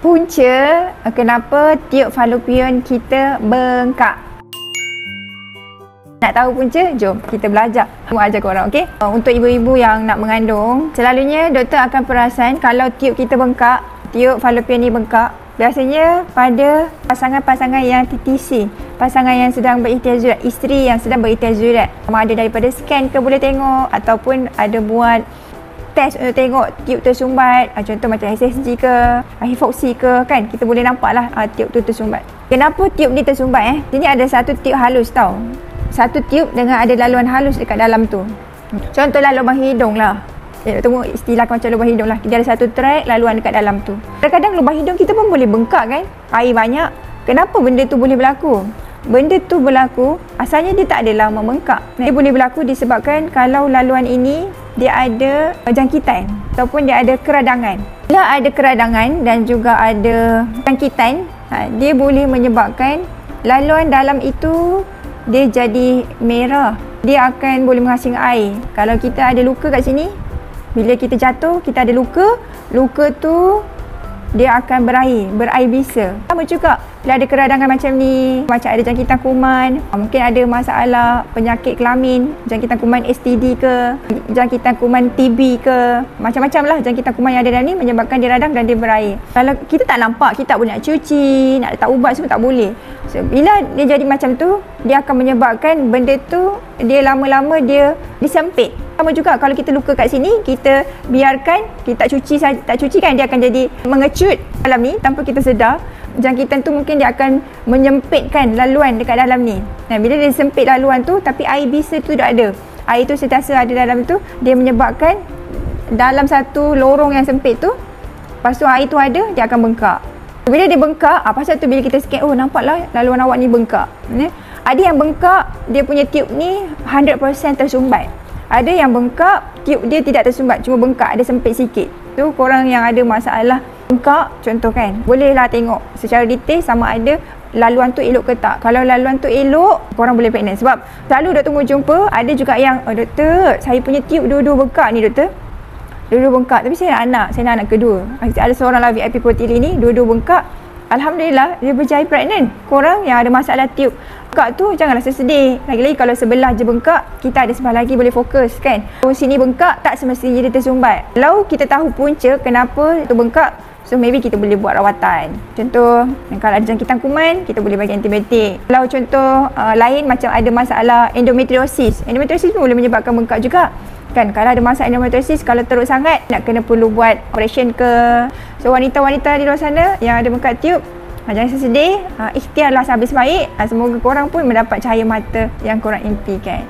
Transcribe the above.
Punca kenapa tiub fallopian kita bengkak. Nak tahu punca? Jom kita belajar. Aku ajar korang, okey? Untuk ibu-ibu yang nak mengandung, selalunya doktor akan perasan kalau tiub kita bengkak, tiub fallopian ni bengkak, biasanya pada pasangan-pasangan yang TTC, pasangan yang sedang berikhtiar, isteri yang sedang berikhtiar. Ada daripada scan ke boleh tengok, ataupun ada buat test untuk tengok tiub tersumbat, contoh macam SSG ke, hipoksi ke, kan kita boleh nampak lah tiub tu tersumbat. Kenapa tiub ni tersumbat? Sini ada satu tiub halus tau, satu tiub dengan ada laluan halus dekat dalam tu. Contohlah lubang hidung lah, tengok istilah macam lubang hidung lah, dia ada satu track laluan dekat dalam tu. Kadang-kadang lubang hidung kita pun boleh bengkak kan, air banyak. Kenapa benda tu boleh berlaku? Benda tu berlaku, asalnya dia tak adalah membengkak. Dia boleh berlaku disebabkan kalau laluan ini dia ada jangkitan ataupun dia ada keradangan. Bila ada keradangan dan juga ada jangkitan, dia boleh menyebabkan laluan dalam itu dia jadi merah. Dia akan boleh menghasilkan air. Kalau kita ada luka kat sini, bila kita jatuh, kita ada luka, luka tu dia akan berair bisa. Sama juga bila ada keradangan macam ni, macam ada jangkitan kuman, mungkin ada masalah penyakit kelamin, jangkitan kuman STD ke, jangkitan kuman TB ke, macam-macam lah jangkitan kuman yang ada dalam ni menyebabkan dia radang dan dia berair. Kalau kita tak nampak, kita tak boleh nak cuci, nak letak ubat semua tak boleh. So, bila dia jadi macam tu, dia akan menyebabkan benda tu dia lama-lama dia disempit. Sama juga kalau kita luka kat sini, kita biarkan, kita tak cuci kan, dia akan jadi mengecut dalam ni tanpa kita sedar. Jangkitan tu mungkin dia akan menyempitkan laluan dekat dalam ni. Bila dia sempit laluan tu, tapi air bisa tu tak ada, air tu sentiasa ada dalam tu, dia menyebabkan dalam satu lorong yang sempit tu, lepas tu air tu ada, dia akan bengkak. Bila dia bengkak, pasal tu bila kita scan, oh nampaklah laluan awak ni bengkak. Ada yang bengkak, dia punya tiub ni 100% tersumbat. Ada yang bengkak, tiub dia tidak tersumbat, cuma bengkak, ada sempit sikit. Tu korang yang ada masalah bengkak, contoh kan, bolehlah tengok secara detail sama ada laluan tu elok ke tak. Kalau laluan tu elok, korang boleh pregnant. Sebab selalu doktor tunggu jumpa, ada juga yang, oh doktor, saya punya tiub dua-dua bengkak ni doktor. Dua-dua bengkak, tapi saya nak anak kedua. Ada seorang lah VIP Potili ni, dua-dua bengkak. Alhamdulillah, dia berjaya pregnant. Korang yang ada masalah tiub bengkak tu, janganlah sedih. Lagi-lagi kalau sebelah je bengkak, kita ada sebelah lagi boleh fokus kan. Kalau sini bengkak, tak semestinya dia tersumbat. Kalau kita tahu punca kenapa tu bengkak, so maybe kita boleh buat rawatan. Contoh, kalau ada jangkitan kuman, kita boleh bagi antibiotik. Kalau contoh lain macam ada masalah endometriosis. Endometriosis pun boleh menyebabkan bengkak juga. Kan, kalau ada masalah endometriosis, kalau teruk sangat, nak kena perlu buat operation ke. So, wanita-wanita di luar sana yang ada bengkak tiub, jangan sedih, ikhtiarlah sehabis baik. Semoga korang pun mendapat cahaya mata yang korang impikan.